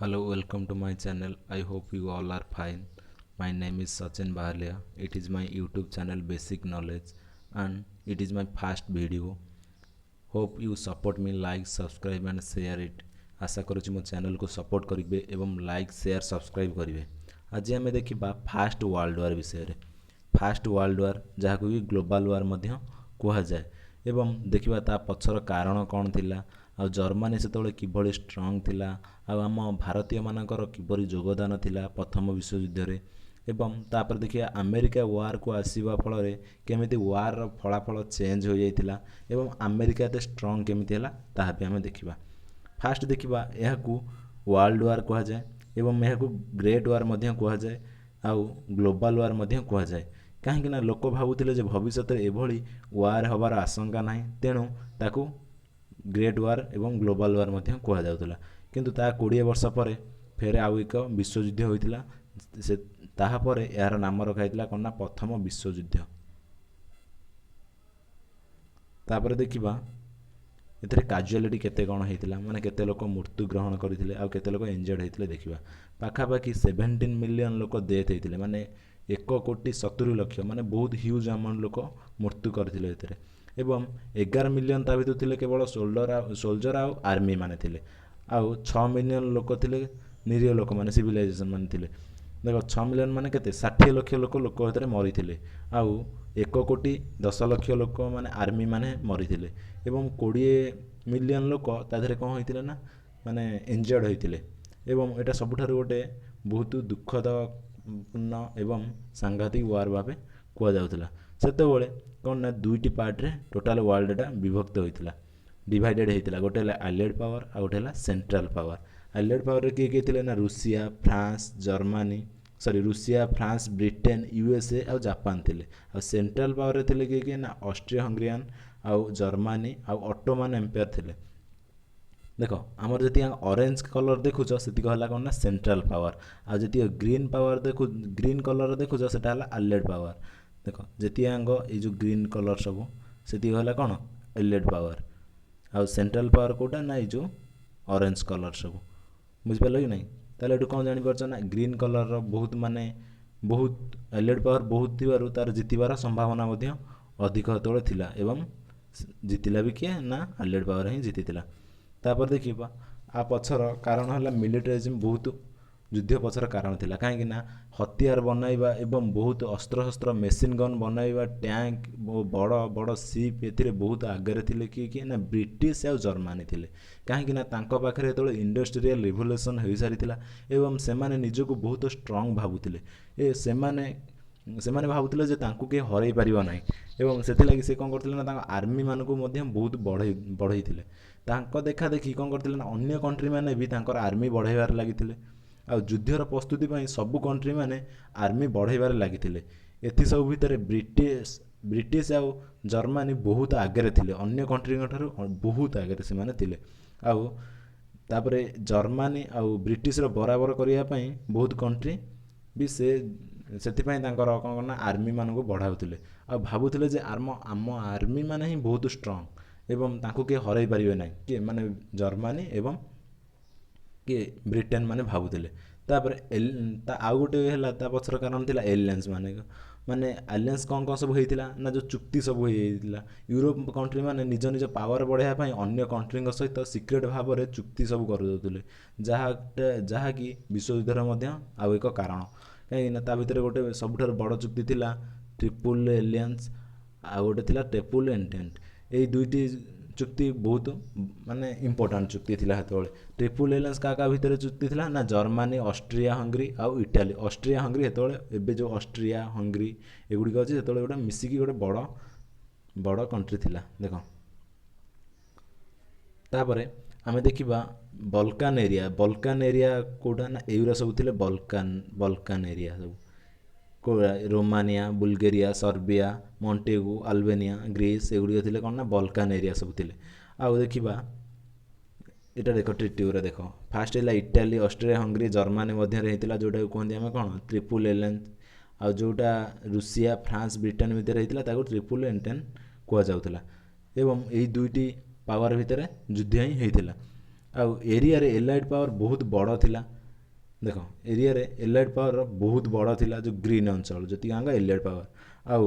Hello, welcome to my channel. I hope you all are fine. My name is Sachin Bahalia. It is my YouTube channel Basic Knowledge and it is my first video. Hope you support me, like, subscribe and share it. आशा करुच्ची मो channel को support करेंगे एवं like share subscribe करेंगे। आज आम देखा first world war विषय first world war जहाँ कि ग्लोबल वार कहुए एवं देखा ता पछर कारण कौन थिला आ जर्मनी से किभली स्ट्रंग थिला आम भारतीय मानकर किपरि योगदान थिला प्रथम विश्वयुद्ध रे एवं तापर देखिए अमेरिका वार को आसीबा फल केमिति वार फलाफल चेंज हो जाइतिला एवं अमेरिका एते स्ट्रंग केमिति हला ताहा भी आमे देखिबा। फास्ट देखिबा एहाकू वर्ल्ड वार कहा जाए एवं एहाकू ग्रेट वार मध्य कहा जाए आउ ग्लोबल वार मध्य कहा जाए कहीं ना लोक भावुतिले जे भविष्य एभली वार हबार आशंका नाही तेणु ताकू ग्रेट वार एवं ग्लोबल वार मध्य कहा जाउतला किंतु ता 20 वर्ष पर फेर आउ एक विश्वयुद्ध होइतिला से ताहा पर यार नाम रखाइतिला कोना प्रथम विश्वयुद्ध। तापर देखिबा एथरे काजुअलिटी केते कोन हेतिला माने केते लोक मृत्यु ग्रहण करथिले आ केते लोक इंजर्ड हेतिले देखिबा पाखापाखि 17 मिलियन लोक डेथ हेतिले माने 1,70,00,000 माने बहुत ह्यूज अमाउंट लोक मृत्यु करथिले एथरे एवं 11 मिलियन ता भितर थिले केवल सोल्जर आ आर्मी माने थिले आउ 6 मिलियन लोक थिले निरीह लोक माने सिविलाइजेशन माने थिले देखो 6 मिलियन माने केते 60 लाख लोक हेतरे मरी थिले आउ 1,10,00,000 लोक माने आर्मी माने मरी थिले एवं 20 मिलियन लोक ताधरे कौन होइतिले ना माने इंजर्ड होइतिले एवं एटा सबुठारु गोटे बहुत दुखद पूर्ण एवं सांघातिक वार भावे कुआ जाउतला सेतेबेले कौन ना दुईटी पार्ट रे टोटल वर्ल्ड टा विभक्त होइतिला डिवाइडेड होइतिला गोटे हला आलियड पावर आ गोटे हला सेंट्रल पावर। आलियड पावर रे किए थिले ना Russia France Germany Russia France Britain USA आ जापान थिले आ सेंट्रल पावर रे थिले किए ना ऑस्ट्रिया हंगेरियन आ जर्मनी आ ऑटोमन एम्पायर थिले देख आमर जी ऑरेंज कलर देखुच से कौन ना सेंट्रल पावर आ जी ग्रीन पावर देखु ग्रीन कलर देखुच से आलियड पावर देख जीतियांग ये ग्रीन कलर सब से कौन आलियड पावर आ सेंट्रल पावर कोटा ना ये ऑरेंज कलर सब बुझिपार कि नहीं ताले एटू कौन जापर ना ग्रीन कलर बहुत माने बहुत आलियड पावर बहुत थी तार जितबार संभावना अधिक हेतु थिला एवं जीतिला भी किए ना आलियड पावर ही जीति तापर देखिबा आ पछर कारण है मिलिटारिज्म बहुत युद्ध पछर कारण थिला कहीं ना हथियार बनइबा एवं बहुत अस्त्र शस्त्र मेसीन गन बनइबा टैंक बड़ बड़ शिप एथिरे बहुत आगे थिले कि ना ब्रिटिश आ जर्मनी थिले कहीं ना तांको पाखरे हेतु इंडस्ट्रियल रिवोल्यूशन हो सारी एवं सेमाने निजको बहुत स्ट्रंग भाबुतिले ए सेमाने भाबुतिले जे तांको के हरई परिबा नाही एवं सेथिलागि से कोन करथिले ना तांको आर्मी मानको मध्ये बहुत बढ़ाइथिले तांको देखा देखी कोन करथिले ना अन्य कंट्री माने भी तांकर आर्मी बढ़ाइबार लागिथिले आ युद्धर प्रस्तुति पई सब कंट्री माने आर्मी बढ़ाइबार लागिथिले एथि सब भितरे ब्रिटिश आ जर्मनी बहुत आगे थिले अन्य कंट्री ठारू बहुत आगे से माने थिले आ तापरे जर्मनी आ ब्रिटिश रो बराबर करिया पई बहुत कंट्री भी ସେଥିପାଇଁ ତାଙ୍କର କ'ଣ ନା ଆର୍ମି ମାନଙ୍କୁ ବଢ଼ାଉଥିଲେ ଆଉ ଭାବୁଥିଲେ ଯେ ଆମ ଆର୍ମି ମାନେ ହିଁ ବହୁତ ଷ୍ଟ୍ରଙ୍ଗ ଏବଂ ତାଙ୍କୁ କିଏ ହରାଇ ପାରିବେ ନାହିଁ କିଏ ମାନେ ଜର୍ମାନୀ ଏବଂ କିଏ ବ୍ରିଟେନ ମାନେ ଭାବୁଥିଲେ ତାପରେ ଆଉ ଗୋଟେ ହେଲା ତା ପଛର କାରଣ ଥିଲା ଏଲିଏନ୍ସ ମାନେ ଆଲିଆନ୍ସ କ'ଣ କ'ଣ ସବୁ ହେଇଥିଲା ନା ଯେଉଁ ଚୁକ୍ତି ସବୁ ହେଇଯାଇଥିଲା ୟୁରୋପ କଣ୍ଟ୍ରି ମାନେ ନିଜ ନିଜ ପାୱାର ବଢ଼ାଇବା ପାଇଁ ଅନ୍ୟ କଣ୍ଟ୍ରିଙ୍କ ସହିତ ସିକ୍ରେଟ୍ ଭାବରେ ଚୁକ୍ତି ସବୁ କରିଦେଉଥିଲେ ଯାହାକି ବିଶ୍ୱଯୁଦ୍ଧର ମଧ୍ୟ ଆଉ ଏକ କାରଣ कहीं ता भीतर गोटे सबुठार बड़ चुक्ति थिला ट्रिपुल एलियंस आ गोटे थिला ट्रिपुल एंटेंट यही दुईटी चुक्ति बहुत माने इंपोर्टेंट चुक्ति थिला हेतोले ट्रिपुल एलियंस का भीतर चुक्ति थिला ना जर्मनी ऑस्ट्रिया हंगरी आ इटाली ऑस्ट्रिया हंगरी हेतोले एबे जो ऑस्ट्रिया हंगरी एगुडी अछि हेतोले गोटे मिसिकी गोटे बड़ बड़ कंट्री थिला देखो तापरे आमे देखिबा बल्कान एरिया कोडा ना एउरा सब थिले बल्कान एरिया सब कोडा Romania Bulgaria Serbia Montenegro Albania Greece एगुडी थिले कोन ना बल्कान एरिया सब थिले आ देखिबा एटा देखो ट्रिटी उरा देखो फास्ट हैला इटाली ऑस्ट्रिया हंगरी जर्मनी मध्य रे हेतिला जोटा कोहंदी हमें कोन ट्रिपल एलियंस आ जोटा रूसिया फ्रांस ब्रिटेन भीतर हेतिला ताको ट्रिपल एंटेन कुआ जाउतला एवं एही दुईटी पावर भितर युद्ध ही हेतिला ଆଉ ଏରିଆରେ ଏଲାଇଟ୍ ପାୱାର ବହୁତ ବଡ଼ ଥିଲା। ଦେଖ ଏରିଆରେ ଏଲାଇଟ୍ ପାୱାର ବହୁତ ବଡ଼ ଥିଲା, ଯେଉଁ ଗ୍ରୀନ୍ ଅଞ୍ଚଳ ଯେତିକି ଆଙ୍କ ଏଲାଇଟ୍ ପାୱାର, ଆଉ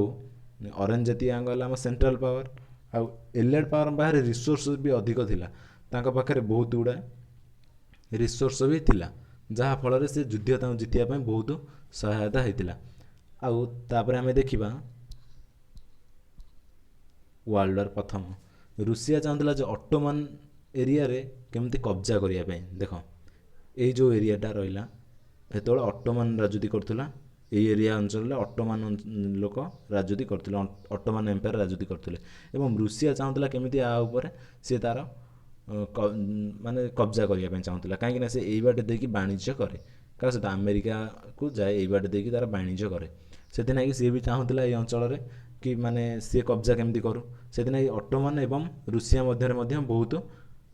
ଅରେଞ୍ଜ ଯେତିକି ଆଙ୍କ ହେଲା ଆମ ସେଣ୍ଟ୍ରାଲ ପାୱାର। ଆଉ ଏଲାଇଟ୍ ପାୱାର ପାଖରେ ରିସୋର୍ସ ବି ଅଧିକ ଥିଲା, ତାଙ୍କ ପାଖରେ ବହୁତ ଗୁଡ଼ାଏ ରିସୋର୍ସ ବି ଥିଲା, ଯାହାଫଳରେ ସେ ଯୁଦ୍ଧ ତାଙ୍କୁ ଜିତିବା ପାଇଁ ବହୁତ ସହାୟତା ହେଇଥିଲା। ଆଉ ତାପରେ ଆମେ ଦେଖିବା ୱାର୍ଲଡ ୱାର୍ ପ୍ରଥମ, ରୁଷିଆ ଚାହୁଁଥିଲା ଯେ ଅଟୋମାନ ଏରିଆରେ କେମିତି କବ୍ଜା କରିବା ପାଇଁ। ଦେଖ ଏଇ ଯେଉଁ ଏରିଆଟା ରହିଲା, ସେତେବେଳେ ଅଟୋମାନ ରାଜୁତି କରୁଥିଲା, ଏଇ ଏରିଆ ଅଞ୍ଚଳରେ ଅଟୋମାନ ଲୋକ ରାଜୁତି କରୁଥିଲେ, ଅଟୋମାନ ଏମ୍ପାୟାର ରାଜୁତି କରୁଥିଲେ। ଏବଂ ରୁଷିଆ ଚାହୁଁଥିଲା କେମିତି ଆ ଉପରେ ସେ ତାର ମାନେ କବ୍ଜା କରିବା ପାଇଁ ଚାହୁଁଥିଲା, କାହିଁକିନା ସେ ଏଇ ବାଟେ ଦେଇକି ବାଣିଜ୍ୟ କରେ, କାହା ସହିତ ଆମେରିକାକୁ ଯାଏ, ଏଇ ବାଟେ ଦେଇକି ତାର ବାଣିଜ୍ୟ କରେ। ସେଥିନାଗି ସିଏ ବି ଚାହୁଁଥିଲା ଏଇ ଅଞ୍ଚଳରେ କି ମାନେ ସିଏ କବ୍ଜା କେମିତି କରୁ। ସେଥିନାଗି ଅଟୋମାନ ଏବଂ ରୁଷିଆ ମଧ୍ୟରେ ମଧ୍ୟ ବହୁତ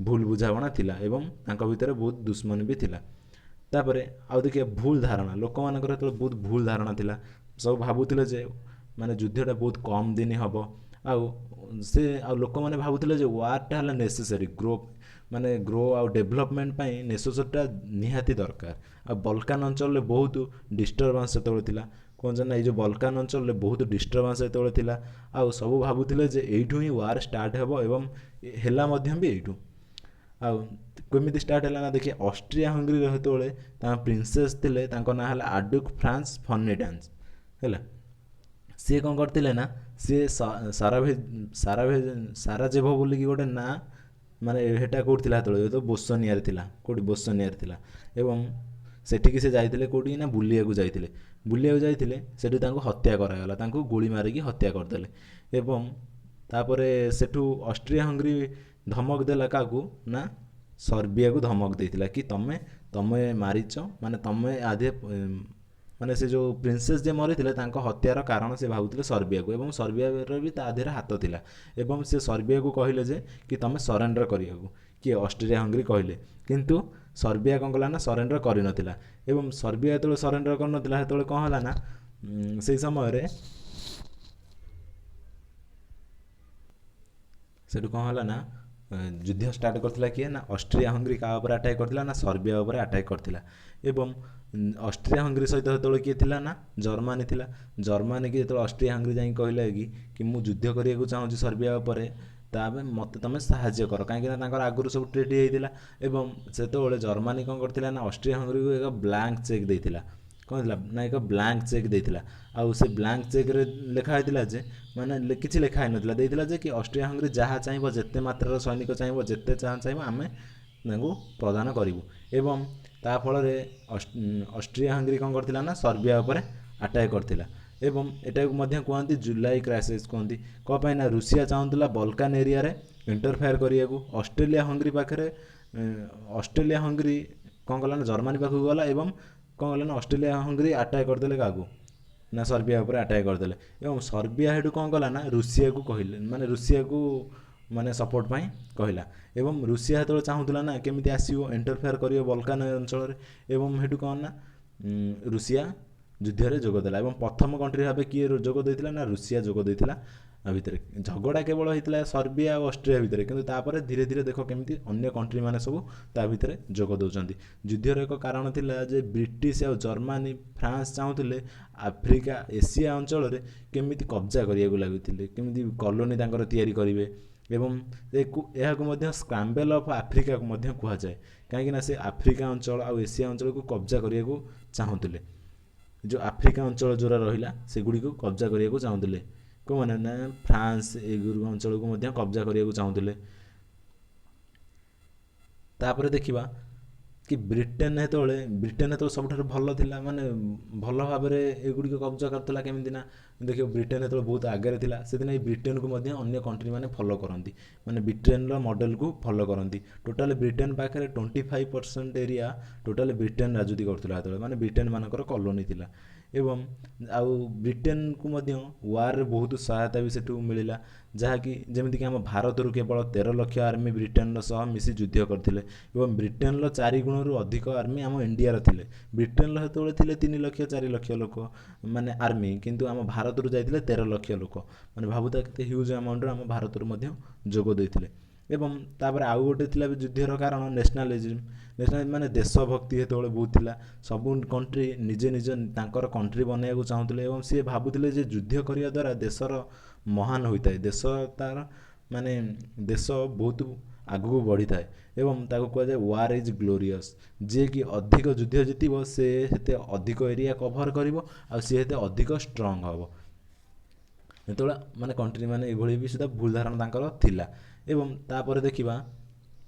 ଭୁଲ ବୁଝାମଣା ଥିଲା ଏବଂ ତାଙ୍କ ଭିତରେ ବହୁତ ଦୁଶ୍ମନୀ ବି ଥିଲା। ତାପରେ ଆଉ ଦେଖିବା ଭୁଲ ଧାରଣା, ଲୋକମାନଙ୍କର ଯେତେବେଳେ ବହୁତ ଭୁଲ ଧାରଣା ଥିଲା, ସବୁ ଭାବୁଥିଲେ ଯେ ମାନେ ଯୁଦ୍ଧଟା ବହୁତ କମ୍ ଦିନ ହେବ, ଆଉ ଲୋକମାନେ ଭାବୁଥିଲେ ଯେ ୱାର୍ଟା ହେଲା ନେସେସରୀ ଗ୍ରୋ ଆଉ ଡେଭଲପମେଣ୍ଟ ପାଇଁ ନେସେସରୀଟା ନିହାତି ଦରକାର। ଆଉ ବଲକାନ ଅଞ୍ଚଳରେ ବହୁତ ଡିଷ୍ଟର୍ବାନ୍ସ ସେତେବେଳେ ଥିଲା, କହୁଛନ୍ତି ନା ଏଇ ଯେଉଁ ବଲକାନ ଅଞ୍ଚଳରେ ବହୁତ ଡିଷ୍ଟର୍ବାନ୍ସ ଯେତେବେଳେ ଥିଲା, ଆଉ ସବୁ ଭାବୁଥିଲେ ଯେ ଏଇଠୁ ହିଁ ୱାର୍ ଷ୍ଟାର୍ଟ ହେବ ଏବଂ ହେଲା ମଧ୍ୟ ବି ଏଇଠୁ। ଆଉ କେମିତି ଷ୍ଟାର୍ଟ ହେଲା ନା ଦେଖିଏ ଅଷ୍ଟ୍ରିଆ ହଙ୍ଗରୀର ସେତେବେଳେ ତାଙ୍କ ପ୍ରିନ୍ସେସ୍ ଥିଲେ, ତାଙ୍କ ନାଁ ହେଲା ଆଡୁକ୍ ଫ୍ରାନ୍ସ ଫର୍ନିଡାନ୍ସ ହେଲା। ସିଏ କ'ଣ କରିଥିଲେ ନା ସିଏ ସାରାଜେଭୋ ବୋଲିକି ଗୋଟେ ନାଁ, ମାନେ ହେଟା କେଉଁଠି ଥିଲା ସେତେବେଳେ, ତ ବୋସନିଆରେ ଥିଲା, କେଉଁଠି ବୋସନିଆରେ ଥିଲା। ଏବଂ ସେଠିକି ସେ ଯାଇଥିଲେ କେଉଁଠି ନା ବୁଲିବାକୁ ଯାଇଥିଲେ, ସେଠି ତାଙ୍କୁ ହତ୍ୟା କରାଗଲା, ତାଙ୍କୁ ଗୁଳି ମାରିକି ହତ୍ୟା କରିଦେଲେ। ଏବଂ ତାପରେ ସେଠୁ ଅଷ୍ଟ୍ରିଆ ହଙ୍ଗରୀ ଧମକ ଦେଲା କାହାକୁ ନା ସର୍ବିଆକୁ ଧମକ ଦେଇଥିଲା କି ତମେ ମାରିଛ, ମାନେ ତମେ ମାନେ ସେ ଯେଉଁ ପ୍ରିନ୍ସେସ୍ ଯେ ମରିଥିଲେ ତାଙ୍କ ହତ୍ୟାର କାରଣ ସେ ଭାବୁଥିଲେ ସର୍ବିଆକୁ, ଏବଂ ସର୍ବିଆର ବି ତା ଦେହରେ ହାତ ଥିଲା। ଏବଂ ସେ ସର୍ବିଆକୁ କହିଲେ ଯେ କି ତମେ ସରେଣ୍ଡର କରିବାକୁ, କିଏ ଅଷ୍ଟ୍ରିଆ ହଙ୍ଗରୀ କହିଲେ, କିନ୍ତୁ ସର୍ବିଆ କ'ଣ କଲା ନା ସରେଣ୍ଡର କରିନଥିଲା। ଏବଂ ସର୍ବିଆ ଯେତେବେଳେ ସରେଣ୍ଡର କରିନଥିଲା, ସେତେବେଳେ କ'ଣ ହେଲା ନା ସେଇ ସମୟରେ ସେଠୁ କ'ଣ ହେଲା ନା ଯୁଦ୍ଧ ଷ୍ଟାର୍ଟ କରିଥିଲା କିଏ ନା ଅଷ୍ଟ୍ରିଆ ହଙ୍ଗରୀ କାହା ଉପରେ ଆଟାକ୍ କରିଥିଲା ନା ସର୍ବିଆ ଉପରେ ଆଟାକ୍ କରିଥିଲା। ଏବଂ ଅଷ୍ଟ୍ରିଆ ହଙ୍ଗରୀ ସହିତ ସେତେବେଳେ କିଏ ଥିଲା ନା ଜର୍ମାନୀ ଥିଲା। ଜର୍ମାନୀ କି ଯେତେବେଳେ ଅଷ୍ଟ୍ରିଆ ହଙ୍ଗରୀ ଯାଇକି କହିଲା କି ମୁଁ ଯୁଦ୍ଧ କରିବାକୁ ଚାହୁଁଛି ସର୍ବିଆ ଉପରେ, ତାପରେ ମୋତେ ତୁମେ ସାହାଯ୍ୟ କର, କାହିଁକିନା ତାଙ୍କର ଆଗରୁ ସବୁ ଟ୍ରିଟି ହେଇଥିଲା। ଏବଂ ସେତେବେଳେ ଜର୍ମାନୀ କ'ଣ କରିଥିଲା ନା ଅଷ୍ଟ୍ରିଆ ହଙ୍ଗରୀକୁ ଏକ ବ୍ଲାଙ୍କ ଚେକ୍ ଦେଇଥିଲା, କ'ଣ ହେଇଥିଲା ନା ଏକ ବ୍ଲାଙ୍କ ଚେକ୍ ଦେଇଥିଲା। ଆଉ ସେ ବ୍ଲାଙ୍କ ଚେକ୍ରେ ଲେଖା ହେଇଥିଲା ଯେ ମାନେ କିଛି ଲେଖା ହେଇନଥିଲା, ଦେଇଥିଲା ଯେ କି ଅଷ୍ଟ୍ରିଆ ହଙ୍ଗରୀ ଯାହା ଚାହିଁବ, ଯେତେ ମାତ୍ରାର ସୈନିକ ଚାହିଁବ, ଯେତେ ଚାହିଁବ ଆମେ ତାଙ୍କୁ ପ୍ରଦାନ କରିବୁ। ଏବଂ ତା ଫଳରେ ଅଷ୍ଟ୍ରିଆ ହଙ୍ଗରୀ କ'ଣ କରିଥିଲା ନା ସର୍ବିଆ ଉପରେ ଆଟାକ୍ କରିଥିଲା। ଏବଂ ଏଟାକୁ ମଧ୍ୟ କୁହନ୍ତି ଜୁଲାଇ କ୍ରାଇସିସ୍ କୁହନ୍ତି। କ'ଣ ପାଇଁ ନା ରୁଷିଆ ଚାହୁଁଥିଲା ବଲକାନ ଏରିଆରେ ଇଣ୍ଟରଫେୟାର କରିବାକୁ। ଅଷ୍ଟ୍ରେଲିଆ ହଙ୍ଗରୀ କ'ଣ କଲା ନା ଜର୍ମାନୀ ପାଖକୁ ଗଲା ଏବଂ କ'ଣ କଲା ନା ଅଷ୍ଟ୍ରେଲିଆ ହଙ୍ଗରୀ ଆଟାକ୍ କରିଦେଲେ କାହାକୁ ନା ସର୍ବିଆ ଉପରେ ଆଟାକ୍ କରିଦେଲେ। ଏବଂ ସର୍ବିଆ ହେଠୁ କ'ଣ କଲା ନା ରୁଷିଆକୁ ମାନେ ସପୋର୍ଟ ପାଇଁ କହିଲା। ଏବଂ ରୁଷିଆ ସେତେବେଳେ ଚାହୁଁଥିଲା ନା କେମିତି ଆସିବ ଇଣ୍ଟରଫେୟାର କରିବ ବଲକାନ ଅଞ୍ଚଳରେ। ଏବଂ ହେଠୁ କ'ଣ ନା ରୁଷିଆ ଯୁଦ୍ଧରେ ଯୋଗ ଦେଲା। ଏବଂ ପ୍ରଥମ କଣ୍ଟ୍ରି ଭାବେ କିଏ ଯୋଗ ଦେଇଥିଲା ନା ରୁଷିଆ ଯୋଗ ଦେଇଥିଲା। ଆ ଭିତରେ ଝଗଡ଼ା କେବଳ ହେଇଥିଲା ସର୍ବିଆ ଆଉ ଅଷ୍ଟ୍ରିଆ ଭିତରେ, କିନ୍ତୁ ତାପରେ ଧୀରେ ଧୀରେ ଦେଖ କେମିତି ଅନ୍ୟ କଣ୍ଟ୍ରି ମାନେ ସବୁ ତା ଭିତରେ ଯୋଗ ଦେଉଛନ୍ତି। ଯୁଦ୍ଧର ଏକ କାରଣ ଥିଲା ଯେ ବ୍ରିଟିଶ ଆଉ ଜର୍ମାନୀ ଫ୍ରାନ୍ସ ଚାହୁଁଥିଲେ ଆଫ୍ରିକା ଏସିଆ ଅଞ୍ଚଳରେ କେମିତି କବ୍ଜା କରିବାକୁ ଲାଗୁଥିଲେ, କେମିତି କଲୋନି ତାଙ୍କର ତିଆରି କରିବେ। ଏବଂ ଏହାକୁ ମଧ୍ୟ ସ୍କ୍ରାମ୍ବେଲ୍ ଅଫ୍ ଆଫ୍ରିକାକୁ ମଧ୍ୟ କୁହାଯାଏ, କାହିଁକିନା ସେ ଆଫ୍ରିକା ଅଞ୍ଚଳ ଆଉ ଏସିଆ ଅଞ୍ଚଳକୁ କବ୍ଜା କରିବାକୁ ଚାହୁଁଥିଲେ। ଯେଉଁ ଆଫ୍ରିକା ଅଞ୍ଚଳ ଯେଉଁରା ରହିଲା ସେଗୁଡ଼ିକୁ କବ୍ଜା କରିବାକୁ ଚାହୁଁଥିଲେ। କେଉଁମାନେ ନା ଫ୍ରାନ୍ସ ଏଗୁଡ଼ିକ ଅଞ୍ଚଳକୁ ମଧ୍ୟ କବ୍ଜା କରିବାକୁ ଚାହୁଁଥିଲେ। ତାପରେ ଦେଖିବା କି ବ୍ରିଟେନ୍ ଯେତେବେଳେ ସବୁଠାରୁ ଭଲ ଥିଲା, ମାନେ ଭଲ ଭାବରେ ଏଗୁଡ଼ିକ କବ୍ଜା କରୁଥିଲା। କେମିତି ନା ଦେଖିବ ବ୍ରିଟେନ୍ ଯେତେବେଳେ ବହୁତ ଆଗରେ ଥିଲା, ସେଥିପାଇଁ ବ୍ରିଟେନ୍କୁ ମଧ୍ୟ ଅନ୍ୟ କଣ୍ଟ୍ରି ମାନେ ଫଲୋ କରନ୍ତି, ମାନେ ବ୍ରିଟେନ୍ର ମଡ଼େଲକୁ ଫଲୋ କରନ୍ତି। ଟୋଟାଲି ବ୍ରିଟେନ୍ ପାଖରେ 25% ଏରିଆ ଟୋଟାଲି ବ୍ରିଟେନ୍ ରାଜୁତି କରୁଥିଲା ସେତେବେଳେ, ମାନେ ବ୍ରିଟେନ୍ ମାନଙ୍କର କଲୋନି ଥିଲା। ଏବଂ ଆଉ ବ୍ରିଟେନ୍କୁ ମଧ୍ୟ ୱାର୍ରେ ବହୁତ ସହାୟତା ବି ସେଠୁ ମିଳିଲା, ଯାହାକି ଯେମିତିକି ଆମ ଭାରତରୁ କେବଳ 13 ଲକ୍ଷ ଆର୍ମି ବ୍ରିଟେନ୍ର ସହ ମିଶି ଯୁଦ୍ଧ କରିଥିଲେ। ଏବଂ ବ୍ରିଟେନ୍ର 4 ଗୁଣରୁ ଅଧିକ ଆର୍ମି ଆମ ଇଣ୍ଡିଆର ଥିଲେ। ବ୍ରିଟେନ୍ର ସେତେବେଳେ ଥିଲେ 3 ଲକ୍ଷ 4 ଲକ୍ଷ ଲୋକ ମାନେ ଆର୍ମି, କିନ୍ତୁ ଆମ ଭାରତରୁ ଯାଇଥିଲେ 13 ଲକ୍ଷ ଲୋକ। ମାନେ ଭାବୁଥା କେତେ ହ୍ୟୁଜ୍ ଆମାଉଣ୍ଟର ଆମ ଭାରତରୁ ମଧ୍ୟ ଯୋଗ ଦେଇଥିଲେ। ଏବଂ ତାପରେ ଆଉ ଗୋଟେ ଥିଲା ବି ଯୁଦ୍ଧର କାରଣ ନ୍ୟାସନାଲିଜିମ୍ ମାନେ ଦେଶଭକ୍ତି ସେତେବେଳେ ବହୁତ ଥିଲା। ସବୁ କଣ୍ଟ୍ରି ନିଜେ ନିଜ ତାଙ୍କର କଣ୍ଟ୍ରି ବନେଇବାକୁ ଚାହୁଁଥିଲେ ଏବଂ ସିଏ ଭାବୁଥିଲେ ଯେ ଯୁଦ୍ଧ କରିବା ଦ୍ୱାରା ଦେଶର ମହାନ ହୋଇଥାଏ, ଦେଶ ତାର ମାନେ ଦେଶ ବହୁତ ଆଗକୁ ବଢ଼ିଥାଏ ଏବଂ ତାକୁ କୁହାଯାଏ ୱାର୍ ଇଜ୍ ଗ୍ଲୋରିୟସ୍। ଯିଏକି ଅଧିକ ଯୁଦ୍ଧ ଜିତିବ ସେ ସେତେ ଅଧିକ ଏରିଆ କଭର୍ କରିବ ଆଉ ସିଏ ସେତେ ଅଧିକ ଷ୍ଟ୍ରଙ୍ଗ ହେବ। ଯେତେବେଳେ ମାନେ କଣ୍ଟ୍ରି ମାନେ ଏଭଳି ବି ସୁଦ୍ଧା ଭୁଲ ଧାରଣା ତାଙ୍କର ଥିଲା। ଏବଂ ତାପରେ ଦେଖିବା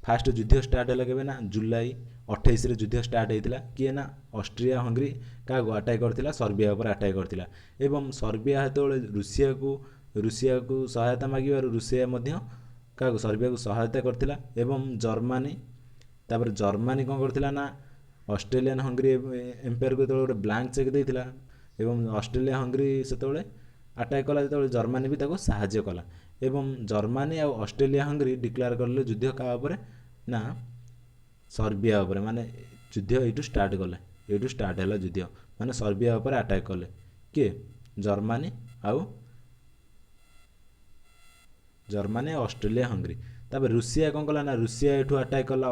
ଫାଷ୍ଟ ଯୁଦ୍ଧ ଷ୍ଟାର୍ଟ ହେଲା କେବେ ନା ଜୁଲାଇ 28ରେ ଯୁଦ୍ଧ ଷ୍ଟାର୍ଟ ହେଇଥିଲା। କିଏ ନା ଅଷ୍ଟ୍ରିଆ ହଙ୍ଗରୀ କାହାକୁ ଆଟାକ୍ କରିଥିଲା, ସର୍ବିଆ ଉପରେ ଆଟାକ୍ କରିଥିଲା ଏବଂ ସର୍ବିଆ ସେତେବେଳେ ରୁଷିଆକୁ ସହାୟତା ମାଗିବାରୁ ରୁଷିଆ ମଧ୍ୟ କାହାକୁ ସର୍ବିଆକୁ ସହାୟତା କରିଥିଲା ଏବଂ ତାପରେ ଜର୍ମାନୀ କ'ଣ କରିଥିଲା ନା ଅଷ୍ଟ୍ରେଲିଆନ୍ ହଙ୍ଗରୀ ଏମ୍ପାୟାରକୁ ଯେତେବେଳେ ଗୋଟେ ବ୍ଲାଙ୍କ ଚେକ୍ ଦେଇଥିଲା ଏବଂ ଅଷ୍ଟ୍ରେଲିଆ ହଙ୍ଗରୀ ସେତେବେଳେ ଆଟାକ୍ କଲା, ଯେତେବେଳେ ଜର୍ମାନୀ ବି ତାକୁ ସାହାଯ୍ୟ କଲା ଏବଂ ଜର୍ମାନୀ ଆଉ ଅଷ୍ଟ୍ରେଲିଆ ହଙ୍ଗରୀ ଡିକ୍ଲେୟାର କରିଲେ ଯୁଦ୍ଧ କାହା ଉପରେ ନା ସର୍ବିଆ ଉପରେ। ମାନେ ଯୁଦ୍ଧ ଏଇଠୁ ଷ୍ଟାର୍ଟ ହେଲା ଯୁଦ୍ଧ, ମାନେ ସର୍ବିଆ ଉପରେ ଆଟାକ୍ କଲେ କିଏ ଜର୍ମାନୀ ଆଉ ଅଷ୍ଟ୍ରେଲିଆ ହଙ୍ଗରୀ। ତାପରେ ରୁଷିଆ କ'ଣ କଲା ନା ରୁଷିଆ ଏଠୁ ଆଟାକ୍ କଲା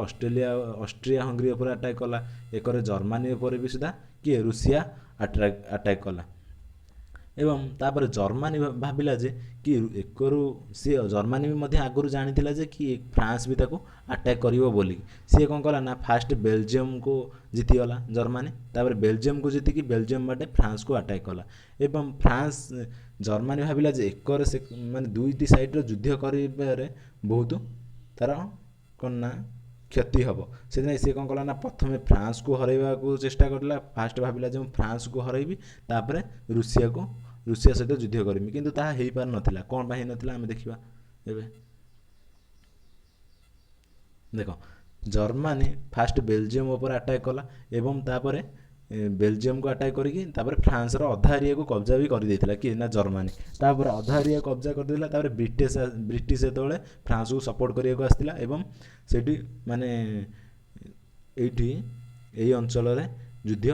ଅଷ୍ଟ୍ରିଆ ହଙ୍ଗରୀ ଉପରେ ଆଟାକ୍ କଲା। ଏକରେ ଜର୍ମାନୀ ଉପରେ ବି ସୁଦ୍ଧା କିଏ ରୁଷିଆ ଆଟାକ୍ କଲା ଏବଂ ତାପରେ ଜର୍ମାନୀ ଭାବିଲା ଯେ କି ଜର୍ମାନୀ ବି ମଧ୍ୟ ଆଗରୁ ଜାଣିଥିଲା ଯେ କି ଫ୍ରାନ୍ସ ବି ତାକୁ ଆଟାକ୍ କରିବ ବୋଲି। ସିଏ କ'ଣ କଲା ନା ଫାଷ୍ଟ ବେଲଜିୟମକୁ ଜିତିଗଲା ଜର୍ମାନୀ, ତାପରେ ବେଲଜିୟମକୁ ଜିତିକି ବେଲଜିୟମ ବାଟେ ଫ୍ରାନ୍ସକୁ ଆଟାକ୍ କଲା ଏବଂ ଜର୍ମାନୀ ଭାବିଲା ଯେ ମାନେ ଦୁଇଟି ସାଇଡ଼୍ର ଯୁଦ୍ଧ କରିବାରେ ବହୁତ ତାର କ'ଣ ନା କ୍ଷତି ହେବ। ସେଥିପାଇଁ ସିଏ କ'ଣ କଲା ନା ପ୍ରଥମେ ଫ୍ରାନ୍ସକୁ ହରାଇବାକୁ ଚେଷ୍ଟା କରିଲା। ଫାଷ୍ଟ ଭାବିଲା ଯେ ମୁଁ ଫ୍ରାନ୍ସକୁ ହରାଇବି, ତାପରେ ରୁଷିଆ ସହିତ ଯୁଦ୍ଧ କରିବି, କିନ୍ତୁ ତାହା ହେଇପାରିନଥିଲା। କ'ଣ ପାଇଁ ହେଇନଥିଲା ଆମେ ଦେଖିବା। ଏବେ ଦେଖ ଜର୍ମାନୀ ଫାଷ୍ଟ ବେଲଜିୟମ ଉପରେ ଆଟାକ୍ କଲା ଏବଂ ତାପରେ ବେଲଜିୟମକୁ ଆଟାକ୍ କରିକି ତାପରେ ଫ୍ରାନ୍ସର ଅଧା ଏରିଆକୁ କବ୍ଜା ବି କରିଦେଇଥିଲା କିଏ ନା ଜର୍ମାନୀ। ତାପରେ ଅଧା ଏରିଆ କବ୍ଜା କରିଦେଇଥିଲା। ତାପରେ ବ୍ରିଟିଶ ଯେତେବେଳେ ଫ୍ରାନ୍ସକୁ ସପୋର୍ଟ କରିବାକୁ ଆସିଥିଲା ଏବଂ ସେଇଠି ମାନେ ଏଇ ଅଞ୍ଚଳରେ ଯୁଦ୍ଧ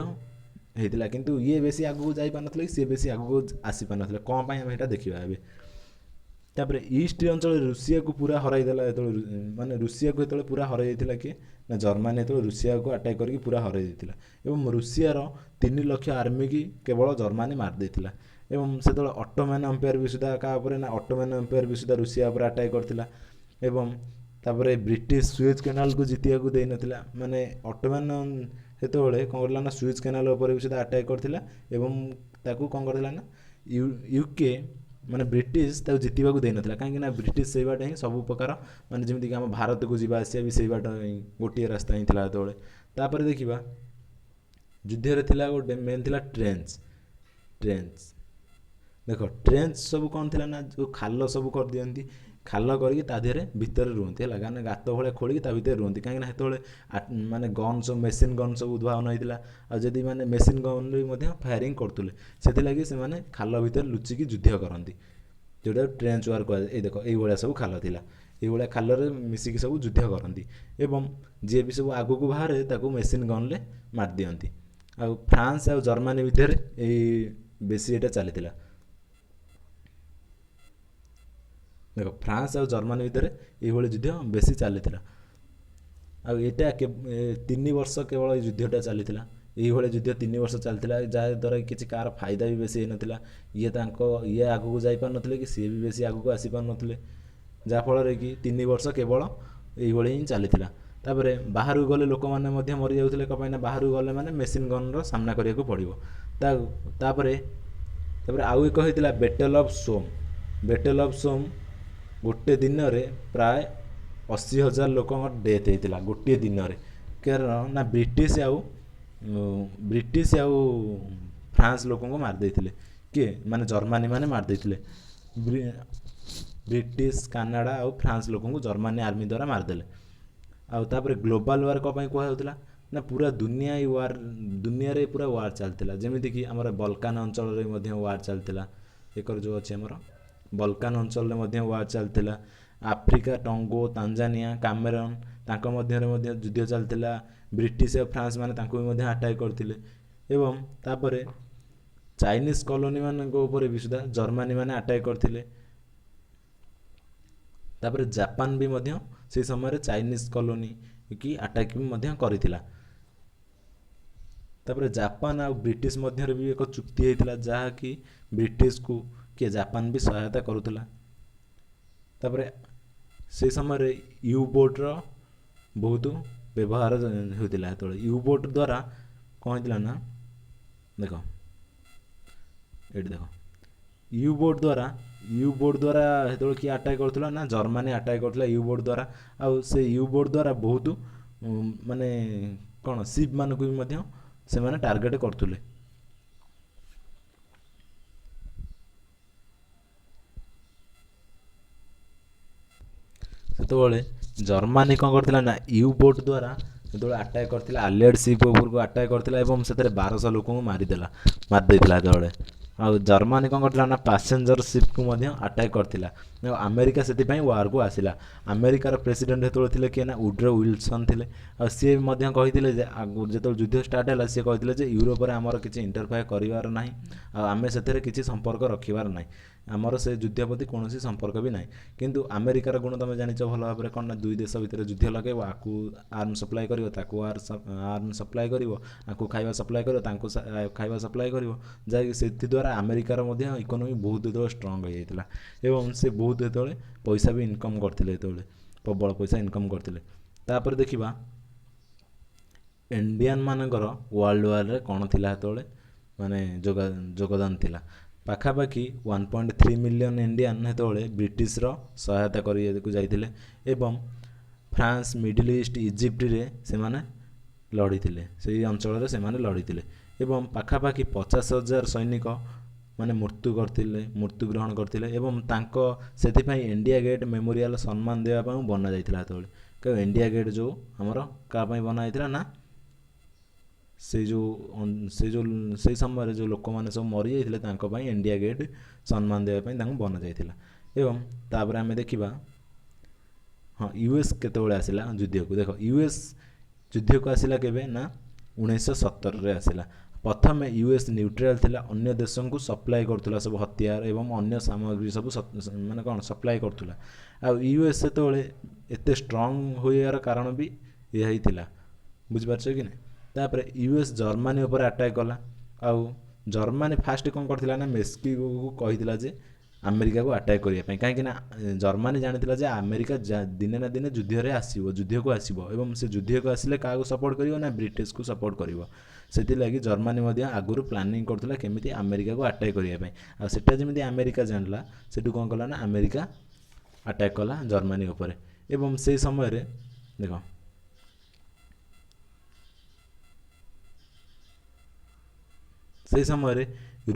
ହେଇଥିଲା, କିନ୍ତୁ ଇଏ ବେଶୀ ଆଗକୁ ଯାଇପାରିନଥିଲେ କି ସିଏ ବେଶୀ ଆଗକୁ ଆସିପାରିନଥିଲେ। କ'ଣ ପାଇଁ ଆମେ ଏଇଟା ଦେଖିବା ଏବେ। ତାପରେ ଇଷ୍ଟ ଅଞ୍ଚଳରେ ରୁଷିଆକୁ ପୁରା ହରାଇଦେଲା ମାନେ ରୁଷିଆକୁ ଯେତେବେଳେ ପୁରା ହରାଇ ଦେଇଥିଲା କିଏ ନା ଜର୍ମାନୀ ଯେତେବେଳେ ରୁଷିଆକୁ ଆଟାକ୍ କରିକି ପୁରା ହରାଇ ଦେଇଥିଲା ଏବଂ ରୁଷିଆର 3 ଲକ୍ଷ ଆର୍ମିକି କେବଳ ଜର୍ମାନୀ ମାରିଦେଇଥିଲା। ଏବଂ ସେତେବେଳେ ଅଟୋମାନ ଏମ୍ପାୟାର ବି ସୁଦ୍ଧା କାହା ଉପରେ ନା ଅଟୋମାନ ଏମ୍ପାୟାର ବି ସୁଦ୍ଧା ରୁଷିଆ ଉପରେ ଆଟାକ୍ କରିଥିଲା ଏବଂ ତାପରେ ବ୍ରିଟିଶ ସୁଏଜ କେନାଲକୁ ଜିତିବାକୁ ଦେଇନଥିଲା। ମାନେ ଅଟୋମାନ ସେତେବେଳେ କ'ଣ କରିଥିଲା ନା ସୁଏଜ କେନାଲ ଉପରେ ବି ସୁଦ୍ଧା ଆଟାକ୍ କରିଥିଲା ଏବଂ ତାକୁ କ'ଣ କରିଥିଲା ନା ୟୁକେ ମାନେ ବ୍ରିଟିଶ ତାକୁ ଜିତିବାକୁ ଦେଇନଥିଲା, କାହିଁକି ନା ବ୍ରିଟିଶ ସେଇ ବାଟ ହିଁ ସବୁ ପ୍ରକାର ମାନେ ଯେମିତିକି ଆମ ଭାରତକୁ ଯିବା ଆସିବା ବି ସେଇ ବାଟ ଗୋଟିଏ ରାସ୍ତା ହିଁ ଥିଲା ସେତେବେଳେ। ତାପରେ ଦେଖିବା ଯୁଦ୍ଧରେ ଥିଲା ଗୋଟେ ମେନ୍ ଥିଲା ଟ୍ରେଞ୍ଚ। ଦେଖ ଟ୍ରେଞ୍ଚ ସବୁ କ'ଣ ଥିଲା ନା ଯେଉଁ ଖାଲ ସବୁ କରିଦିଅନ୍ତି, ଖାଲ କରିକି ତା ଦେହରେ ଭିତରେ ରୁହନ୍ତି ହେଲା, ମାନେ ଗାତ ଭଳିଆ ଖୋଳିକି ତା ଭିତରେ ରୁହନ୍ତି, କାହିଁକିନା ସେତେବେଳେ ମାନେ ଗନ୍ ସବୁ ମେସିନ୍ ଗନ୍ ସବୁ ଉଦ୍ଭାବନ ହେଇଥିଲା ଆଉ ଯଦି ମାନେ ମେସିନ୍ ଗନ୍ରେ ମଧ୍ୟ ଫାୟାରିଂ କରୁଥିଲେ, ସେଥିଲାଗି ସେମାନେ ଖାଲ ଭିତରେ ଲୁଚିକି ଯୁଦ୍ଧ କରନ୍ତି, ଯେଉଁଟା ଟ୍ରେଞ୍ଚ ୱାର୍ କୁହାଯାଏ। ଏଇ ଦେଖ ଏଇଭଳିଆ ସବୁ ଖାଲ ଥିଲା, ଏଇଭଳିଆ ଖାଲରେ ମିଶିକି ସବୁ ଯୁଦ୍ଧ କରନ୍ତି ଏବଂ ଯିଏ ବି ସବୁ ଆଗକୁ ବାହାରେ ତାକୁ ମେସିନ୍ ଗନ୍ରେ ମାରିଦିଅନ୍ତି। ଆଉ ଫ୍ରାନ୍ସ ଆଉ ଜର୍ମାନୀ ଭିତରେ ବେଶୀ ଏଇଟା ଚାଲିଥିଲା। ଦେଖ ଫ୍ରାନ୍ସ ଆଉ ଜର୍ମାନୀ ଭିତରେ ଏଇଭଳି ଯୁଦ୍ଧ ବେଶୀ ଚାଲିଥିଲା ଆଉ ଏଇଟା 3 ବର୍ଷ କେବଳ ଏଇ ଯୁଦ୍ଧଟା ଚାଲିଥିଲା। ଏଇଭଳି ଯୁଦ୍ଧ 3 ବର୍ଷ ଚାଲିଥିଲା, ଯାହାଦ୍ୱାରା କିଛି କାହାର ଫାଇଦା ବି ବେଶୀ ହେଇନଥିଲା। ଇଏ ଆଗକୁ ଯାଇପାରୁନଥିଲେ କି ସିଏ ବି ବେଶୀ ଆଗକୁ ଆସିପାରୁନଥିଲେ, ଯାହାଫଳରେ କି 3 ବର୍ଷ କେବଳ ଏଇଭଳି ହିଁ ଚାଲିଥିଲା। ତାପରେ ବାହାରକୁ ଗଲେ ଲୋକମାନେ ମଧ୍ୟ ମରିଯାଉଥିଲେ, କ'ଣ ପାଇଁ ନା ବାହାରକୁ ଗଲେ ମାନେ ମେସିନ୍ ଗନ୍ର ସାମ୍ନା କରିବାକୁ ପଡ଼ିବ। ତାପରେ ଆଉ ଏକ ହେଇଥିଲା ବେଟେଲ୍ ଅଫ୍ ସୋମ୍। ଗୋଟେ ଦିନରେ ପ୍ରାୟ 80,000 ଲୋକଙ୍କ ଡେଥ୍ ହେଇଥିଲା ଗୋଟିଏ ଦିନରେ, କାରଣ ନା ବ୍ରିଟିଶ ଆଉ ଫ୍ରାନ୍ସ ଲୋକଙ୍କୁ ମାରିଦେଇଥିଲେ। କିଏ ମାନେ ଜର୍ମାନୀ ମାନେ ମାରିଦେଇଥିଲେ। ବ୍ରିଟିଶ କାନାଡ଼ା ଆଉ ଫ୍ରାନ୍ସ ଲୋକଙ୍କୁ ଜର୍ମାନୀ ଆର୍ମି ଦ୍ୱାରା ମାରିଦେଲେ। ଆଉ ତାପରେ ଗ୍ଲୋବାଲ୍ ୱାର୍ କ'ଣ ପାଇଁ କୁହାଯାଉଥିଲା ନା ପୁରା ଦୁନିଆରେ ପୁରା ୱାର୍ ଚାଲିଥିଲା, ଯେମିତିକି ଆମର ବଲକାନ ଅଞ୍ଚଳରେ ମଧ୍ୟ ୱାର୍ ଚାଲିଥିଲା। ଏକର ଯେଉଁ ଅଛି ଆମର ବଲକାନ ଅଞ୍ଚଳରେ ମଧ୍ୟ ୱାର୍ ଚାଲିଥିଲା। ଆଫ୍ରିକା ଟଙ୍ଗୋ ତାଞ୍ଜାନିଆ କାମେରନ୍ ତାଙ୍କ ମଧ୍ୟରେ ମଧ୍ୟ ଯୁଦ୍ଧ ଚାଲିଥିଲା। ବ୍ରିଟିଶ ଆଉ ଫ୍ରାନ୍ସ ମାନେ ତାଙ୍କୁ ବି ମଧ୍ୟ ଆଟାକ୍ କରିଥିଲେ ଏବଂ ତାପରେ ଚାଇନିଜ୍ କଲୋନି ମାନଙ୍କ ଉପରେ ବି ସୁଦ୍ଧା ଜର୍ମାନୀ ମାନେ ଆଟାକ୍ କରିଥିଲେ। ତାପରେ ଜାପାନ ବି ମଧ୍ୟ ସେହି ସମୟରେ ଚାଇନିଜ୍ କଲୋନି କି ଆଟାକ୍ ବି ମଧ୍ୟ କରିଥିଲା। ତାପରେ ଜାପାନ ଆଉ ବ୍ରିଟିଶ ମଧ୍ୟରେ ବି ଏକ ଚୁକ୍ତି ହେଇଥିଲା, ଯାହାକି ବ୍ରିଟିଶକୁ କିଏ ଜାପାନ ବି ସହାୟତା କରୁଥିଲା। ତାପରେ ସେ ସମୟରେ ୟୁ ବୋଟ୍ର ବହୁତ ବ୍ୟବହାର ହେଉଥିଲା। ସେତେବେଳେ ୟୁ ବୋଟ୍ ଦ୍ୱାରା କ'ଣ ହେଇଥିଲା ନା, ଦେଖ ଏଇଠି ଦେଖ, ୟୁ ବୋଟ୍ ଦ୍ୱାରା ସେତେବେଳେ କିଏ ଆଟାକ୍ କରୁଥିଲା ନା ଜର୍ମାନୀ ଆଟାକ୍ କରୁଥିଲା ୟୁ ବୋଟ୍ ଦ୍ୱାରା। ଆଉ ସେ ୟୁ ବୋଟ୍ ଦ୍ୱାରା ବହୁତ ମାନେ କ'ଣ ସିପ୍ ମାନଙ୍କୁ ବି ମଧ୍ୟ ସେମାନେ ଟାର୍ଗେଟ୍ କରୁଥିଲେ। ସେତେବେଳେ ଜର୍ମାନୀ କ'ଣ କରିଥିଲା ନା ୟୁ ବୋଟ୍ ଦ୍ୱାରା ଯେତେବେଳେ ଆଟାକ୍ କରିଥିଲା ଆଲିଏଡ୍ ସିପ୍ ଉପରକୁ ଆଟାକ୍ କରିଥିଲା ଏବଂ ସେଥିରେ 1200 ଲୋକଙ୍କୁ ମାରିଦେଇଥିଲା ସେତେବେଳେ। ଆଉ ଜର୍ମାନୀ କ'ଣ କରିଥିଲା ନା ପାସେଞ୍ଜର ସିପ୍କୁ ମଧ୍ୟ ଆଟାକ୍ କରିଥିଲା। ଆଉ ଆମେରିକା ସେଥିପାଇଁ ୱାର୍କୁ ଆସିଲା। ଆମେରିକାର ପ୍ରେସିଡେଣ୍ଟ ଯେତେବେଳେ ଥିଲେ କିଏ ନା ଉଡ୍ରୋ ୱିଲସନ୍ ଥିଲେ। ଆଉ ସିଏ ମଧ୍ୟ କହିଥିଲେ ଯେ ଯେତେବେଳେ ଯୁଦ୍ଧ ଷ୍ଟାର୍ଟ ହେଲା ସିଏ କହିଥିଲେ ଯେ ୟୁରୋପରେ ଆମର କିଛି ଇଣ୍ଟରଫାୟ କରିବାର ନାହିଁ, ଆଉ ଆମେ ସେଥିରେ କିଛି ସମ୍ପର୍କ ରଖିବାର ନାହିଁ, ଆମର ସେ ଯୁଦ୍ଧ ପ୍ରତି କୌଣସି ସମ୍ପର୍କ ବି ନାହିଁ। କିନ୍ତୁ ଆମେରିକାର ଗୁଣ ତୁମେ ଜାଣିଛ ଭଲ ଭାବରେ, କ'ଣ ନା ଦୁଇ ଦେଶ ଭିତରେ ଯୁଦ୍ଧ ଲଗାଇବ, ଆକୁ ଆର୍ମ ସପ୍ଲାଏ କରିବ, ତାକୁ ଆର୍ମ ସପ୍ଲାଏ କରିବ, ଆକୁ ଖାଇବା ସପ୍ଲାଏ କରିବ, ତାଙ୍କୁ ଖାଇବା ସପ୍ଲାଏ କରିବ, ଯାହାକି ସେଥିଦ୍ୱାରା ଆମେରିକାର ମଧ୍ୟ ଇକୋନୋମି ବହୁତ ଯେତେବେଳେ ଷ୍ଟ୍ରଙ୍ଗ ହୋଇଯାଇଥିଲା ଏବଂ ସେ ବହୁତ ଯେତେବେଳେ ପଇସା ବି ଇନକମ୍ କରିଥିଲେ, ଯେତେବେଳେ ପ୍ରବଳ ପଇସା ଇନକମ୍ କରିଥିଲେ। ତାପରେ ଦେଖିବା ଇଣ୍ଡିଆନ୍ ମାନଙ୍କର ୱାର୍ଲଡ ୱାର୍ରେ କ'ଣ ଥିଲା ସେତେବେଳେ, ମାନେ ଯୋଗଦାନ ଥିଲା। ପାଖାପାଖି 1.3 ମିଲିୟନ୍ ଇଣ୍ଡିଆନ୍ ସେତେବେଳେ ବ୍ରିଟିଶର ସହାୟତା କରିବାକୁ ଯାଇଥିଲେ ଏବଂ ଫ୍ରାନ୍ସ, ମିଡିଲ୍ ଇଷ୍ଟ, ଇଜିପ୍ଟରେ ସେମାନେ ଲଢ଼ିଥିଲେ, ସେହି ଅଞ୍ଚଳରେ ସେମାନେ ଲଢ଼ିଥିଲେ ଏବଂ ପାଖାପାଖି 50,000 ସୈନିକ ମାନେ ମୃତ୍ୟୁଗ୍ରହଣ କରିଥିଲେ ଏବଂ ତାଙ୍କ ସେଥିପାଇଁ ଇଣ୍ଡିଆ ଗେଟ୍ ମେମୋରିଆଲ ସମ୍ମାନ ଦେବା ପାଇଁ ବନା ଯାଇଥିଲା ସେତେବେଳେ। କାରଣ ଇଣ୍ଡିଆ ଗେଟ୍ ଯେଉଁ ଆମର କାହା ପାଇଁ ବନା ଯାଇଥିଲା ନା ସେଇ ସମୟରେ ଯେଉଁ ଲୋକମାନେ ସବୁ ମରିଯାଇଥିଲେ ତାଙ୍କ ପାଇଁ ଇଣ୍ଡିଆ ଗେଟ୍ ସମ୍ମାନ ଦେବା ପାଇଁ ତାଙ୍କୁ ବନାଯାଇଥିଲା। ଏବଂ ତାପରେ ଆମେ ଦେଖିବା ହଁ ୟୁଏସ୍ କେତେବେଳେ ଆସିଲା ଯୁଦ୍ଧକୁ। ଦେଖ ୟୁଏସ୍ ଯୁଦ୍ଧକୁ ଆସିଲା କେବେ ନା 1917ରେ ଆସିଲା। ପ୍ରଥମେ ୟୁଏସ୍ ନ୍ୟୁଟ୍ରାଲ୍ ଥିଲା, ଅନ୍ୟ ଦେଶଙ୍କୁ ସପ୍ଲାଏ କରୁଥିଲା ସବୁ ହତିଆର ଏବଂ ଅନ୍ୟ ସାମଗ୍ରୀ ସବୁ ମାନେ କ'ଣ ସପ୍ଲାଏ କରୁଥିଲା। ଆଉ ୟୁଏସ୍ ସେତେବେଳେ ଏତେ ଷ୍ଟ୍ରଙ୍ଗ ହୋଇବାର କାରଣ ବି ଏହା ହିଁ ଥିଲା, ବୁଝିପାରୁଛ କି ନାହିଁ। ତାପରେ ୟୁଏସ୍ ଜର୍ମାନୀ ଉପରେ ଆଟାକ୍ କଲା। ଆଉ ଜର୍ମାନୀ ଫାଷ୍ଟ କ'ଣ କରିଥିଲା ନା ମେକ୍ସିକୋକୁ କହିଥିଲା ଯେ ଆମେରିକାକୁ ଆଟାକ୍ କରିବା ପାଇଁ, କାହିଁକିନା ଜର୍ମାନୀ ଜାଣିଥିଲା ଯେ ଆମେରିକା ଦିନେ ନା ଦିନେ ଯୁଦ୍ଧକୁ ଆସିବ ଏବଂ ସେ ଯୁଦ୍ଧକୁ ଆସିଲେ କାହାକୁ ସପୋର୍ଟ କରିବ ନା ବ୍ରିଟିଶକୁ ସପୋର୍ଟ କରିବ। ସେଥିଲାଗି ଜର୍ମାନୀ ମଧ୍ୟ ଆଗରୁ ପ୍ଲାନିଂ କରୁଥିଲା କେମିତି ଆମେରିକାକୁ ଆଟାକ୍ କରିବା ପାଇଁ। ଆଉ ସେଟା ଯେମିତି ଆମେରିକା ଜାଣିଲା, ସେଠୁ କ'ଣ କଲା ନା ଆମେରିକା ଆଟାକ୍ କଲା ଜର୍ମାନୀ ଉପରେ। ଏବଂ ସେଇ ସମୟରେ ଦେଖ ସେହି ସମୟରେ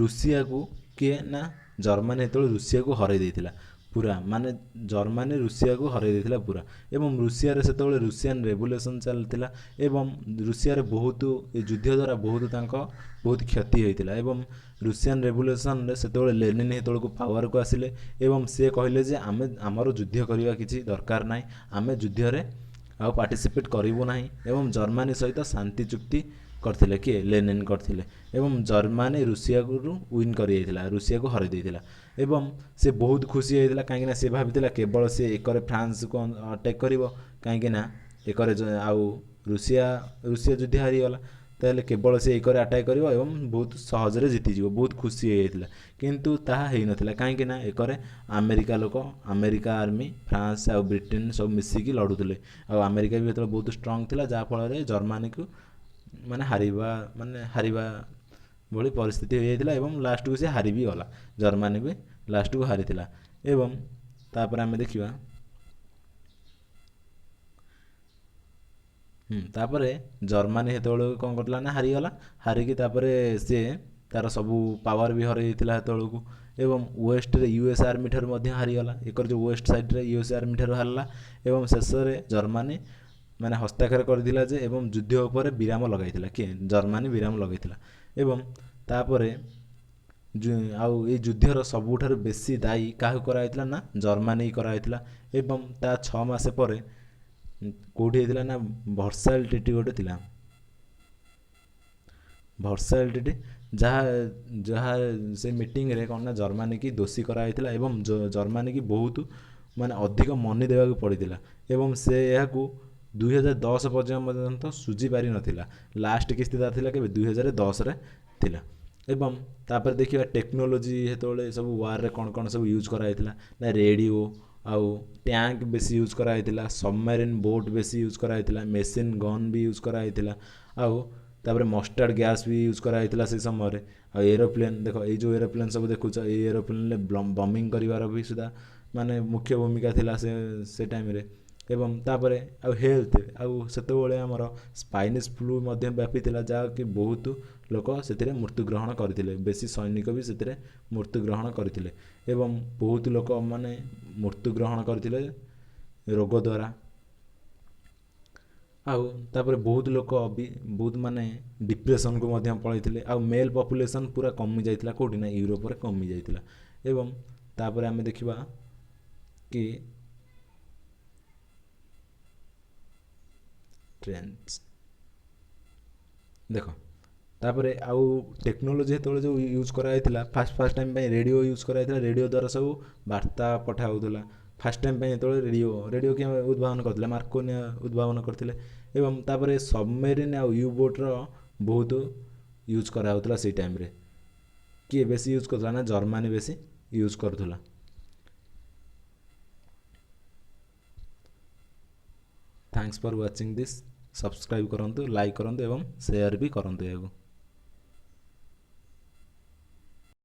ରୁଷିଆକୁ କିଏ ନା ଜର୍ମାନୀ ସେତେବେଳେ ରୁଷିଆକୁ ହରାଇ ଦେଇଥିଲା ପୁରା, ମାନେ ଜର୍ମାନୀ ରୁଷିଆକୁ ହରାଇ ଦେଇଥିଲା ପୁରା। ଏବଂ ରୁଷିଆରେ ସେତେବେଳେ ରୁଷିଆନ୍ ରେଭଲ୍ୟୁସନ୍ ଚାଲିଥିଲା ଏବଂ ରୁଷିଆରେ ବହୁତ ଏ ଯୁଦ୍ଧ ଦ୍ୱାରା ବହୁତ କ୍ଷତି ହୋଇଥିଲା। ଏବଂ ରୁଷିଆନ୍ ରେଭଲ୍ୟୁସନ୍ରେ ସେତେବେଳେ ଲେନିନ୍ ସେତେବେଳକୁ ପାୱାରକୁ ଆସିଲେ ଏବଂ ସେ କହିଲେ ଯେ ଆମର ଯୁଦ୍ଧ କରିବା କିଛି ଦରକାର ନାହିଁ, ଆମେ ଯୁଦ୍ଧରେ ଆଉ ପାର୍ଟିସିପେଟ୍ କରିବୁ ନାହିଁ। ଏବଂ ଜର୍ମାନୀ ସହିତ ଶାନ୍ତି ଚୁକ୍ତି କରିଥିଲେ, କିଏ ଲେନିନ୍ କରିଥିଲେ ଏବଂ ଜର୍ମାନୀ ରୁଷିଆକୁ ୱିନ୍ କରିଯାଇଥିଲା, ରୁଷିଆକୁ ହରାଇ ଦେଇଥିଲା। ଏବଂ ସେ ବହୁତ ଖୁସି ହୋଇଥିଲା, କାହିଁକିନା ସେ ଭାବିଥିଲା କେବଳ ସେ ଏକରେ ଫ୍ରାନ୍ସକୁ ଆଟାକ୍ କରିବ, କାହିଁକିନା ଏକରେ ଆଉ ରୁଷିଆ ଯୁଦ୍ଧ ହାରିଗଲା, ତାହେଲେ କେବଳ ସେ ଏକରେ ଆଟାକ୍ କରିବ ଏବଂ ବହୁତ ସହଜରେ ଜିତିଯିବ, ବହୁତ ଖୁସି ହୋଇଯାଇଥିଲା। କିନ୍ତୁ ତାହା ହେଇନଥିଲା, କାହିଁକିନା ଏକରେ ଆମେରିକା ଆର୍ମି, ଫ୍ରାନ୍ସ ଆଉ ବ୍ରିଟେନ୍ ସବୁ ମିଶିକି ଲଢ଼ୁଥିଲେ। ଆଉ ଆମେରିକା ବି ଯେତେବେଳେ ବହୁତ ଷ୍ଟ୍ରଙ୍ଗ ଥିଲା, ଯାହାଫଳରେ ଜର୍ମାନୀକୁ ହାରିବା ଭଳି ପରିସ୍ଥିତି ହୋଇଯାଇଥିଲା ଏବଂ ଲାଷ୍ଟକୁ ସେ ହାରି ବି ଗଲା, ଜର୍ମାନୀ ବି ଲାଷ୍ଟକୁ ହାରିଥିଲା। ଏବଂ ତାପରେ ଆମେ ଦେଖିବା ତାପରେ ଜର୍ମାନୀ ସେତେବେଳକୁ କ'ଣ କରିଥିଲା ନା ହାରିକି ତାପରେ ସିଏ ତାର ସବୁ ପାୱାର ବି ହରାଇ ଦେଇଥିଲା ସେତେବେଳକୁ। ଏବଂ ୱେଷ୍ଟରେ ୟୁଏସ୍ ଆର୍ମି ଠାରୁ ମଧ୍ୟ ହାରିଗଲା, ଏକର ଯେଉଁ ୱେଷ୍ଟ ସାଇଡ଼୍ରେ ୟୁଏସ୍ ଆର୍ମି ଠାରୁ ହାରିଲା ଏବଂ ଶେଷରେ ଜର୍ମାନୀ ମାନେ ହସ୍ତାକ୍ଷର କରିଥିଲା ଯେ ଏବଂ ଯୁଦ୍ଧ ଉପରେ ବିରାମ ଲଗାଇଥିଲା, କିଏ ଜର୍ମାନୀ ବିରାମ ଲଗାଇଥିଲା। ଏବଂ ତାପରେ ଆଉ ଏଇ ଯୁଦ୍ଧର ସବୁଠାରୁ ବେଶୀ ଦାୟୀ କାହାକୁ କରାଯାଇଥିଲା ନା ଜର୍ମାନୀ କରାଯାଇଥିଲା। ଏବଂ ତା 6 ମାସ ପରେ କେଉଁଠି ହେଇଥିଲା ନା ଭର୍ସାଇଲ୍ ଟ୍ରିଟି ଗୋଟେ ଥିଲା, ଭର୍ସାଇଲ୍ ଟ୍ରିଟି, ଯାହା ସେ ମିଟିଂରେ କ'ଣ ନା ଜର୍ମାନୀ କି ଦୋଷୀ କରାଯାଇଥିଲା ଏବଂ ଜର୍ମାନୀ କି ବହୁତ ମାନେ ଅଧିକ ମନି ଦେବାକୁ ପଡ଼ିଥିଲା ଏବଂ ସେ ଏହାକୁ 2010 ପର୍ଯ୍ୟନ୍ତ ସୁଝି ପାରିନଥିଲା। ଲାଷ୍ଟ କିସ୍ତି ତାର ଥିଲା କେବେ 2010ରେ ଥିଲା। ଏବଂ ତାପରେ ଦେଖିବା ଟେକ୍ନୋଲୋଜି ସେତେବେଳେ ସବୁ ୱାର୍ରେ କ'ଣ କ'ଣ ସବୁ ୟୁଜ୍ କରାଯାଇଥିଲା ନା ରେଡ଼ିଓ ଆଉ ଟ୍ୟାଙ୍କ ବେଶୀ ୟୁଜ୍ କରାଯାଇଥିଲା, ସବମେରିନ୍ ବୋଟ୍ ବେଶୀ ୟୁଜ୍ କରାଯାଇଥିଲା, ମେସିନ୍ ଗନ୍ ବି ୟୁଜ୍ କରାଯାଇଥିଲା, ଆଉ ତାପରେ ମଷ୍ଟାର୍ଡ଼ ଗ୍ୟାସ୍ ବି ୟୁଜ୍ କରାଯାଇଥିଲା ସେ ସମୟରେ। ଆଉ ଏରୋପ୍ଲେନ୍ ଦେଖ, ଏଇ ଯେଉଁ ଏରୋପ୍ଲେନ୍ ସବୁ ଦେଖୁଛ, ଏଇ ଏରୋପ୍ଲେନ୍ରେ ବମ୍ବିଂ କରିବାର ବି ସୁଦ୍ଧା ମାନେ ମୁଖ୍ୟ ଭୂମିକା ଥିଲା ସେ ଟାଇମ୍ରେ। ଏବଂ ତାପରେ ଆଉ ହେଲ୍ଥ, ଆଉ ସେତେବେଳେ ଆମର ସ୍ପାଇନିସ୍ ଫ୍ଲୁ ମଧ୍ୟ ବ୍ୟାପିଥିଲା, ଯାହାକି ବହୁତ ଲୋକ ସେଥିରେ ମୃତ୍ୟୁଗ୍ରହଣ କରିଥିଲେ, ବେଶୀ ସୈନିକ ବି ସେଥିରେ ମୃତ୍ୟୁଗ୍ରହଣ କରିଥିଲେ ଏବଂ ବହୁତ ଲୋକ ମାନେ ମୃତ୍ୟୁଗ୍ରହଣ କରିଥିଲେ ରୋଗ ଦ୍ୱାରା। ଆଉ ତାପରେ ବହୁତ ଲୋକ ବି ବହୁତ ମାନେ ଡିପ୍ରେସନ୍କୁ ମଧ୍ୟ ପଳାଇଥିଲେ। ଆଉ ମେଲ୍ ପପୁଲେସନ୍ ପୁରା କମି ଯାଇଥିଲା, କେଉଁଠି ନା ୟୁରୋପରେ କମି ଯାଇଥିଲା। ଏବଂ ତାପରେ ଆମେ ଦେଖିବା କି ଟ୍ରେଣ୍ଡସ୍ ଦେଖ, ତାପରେ ଆଉ ଟେକ୍ନୋଲୋଜି ସେତେବେଳେ ଯେଉଁ ୟୁଜ୍ କରାଯାଇଥିଲା, ଫାଷ୍ଟ ଟାଇମ୍ ପାଇଁ ରେଡ଼ିଓ ୟୁଜ୍ କରାଯାଇଥିଲା। ରେଡ଼ିଓ ଦ୍ୱାରା ସବୁ ବାର୍ତ୍ତା ପଠା ହେଉଥିଲା। ଫାଷ୍ଟ ଟାଇମ୍ ପାଇଁ ଯେତେବେଳେ ରେଡ଼ିଓ କିଏ ଉଦ୍ଭାବନ କରିଥିଲେ? ମାର୍କୋନି ଉଦ୍ଭାବନ କରିଥିଲେ। ଏବଂ ତାପରେ ସବମେରିନ୍ ଆଉ ୟୁ ବୋଟ୍ର ବହୁତ ୟୁଜ୍ କରାହେଉଥିଲା ସେଇ ଟାଇମ୍ରେ। କିଏ ବେଶୀ ୟୁଜ୍ କରୁଥିଲା ନା ଜର୍ମାନୀ ବେଶୀ ୟୁଜ୍ କରୁଥିଲା। Thanks for watching this. Subscribe କରନ୍ତୁ, ଲାଇକ୍ କରନ୍ତୁ ଏବଂ ସେୟାର ବି କରନ୍ତୁ ଏହାକୁ।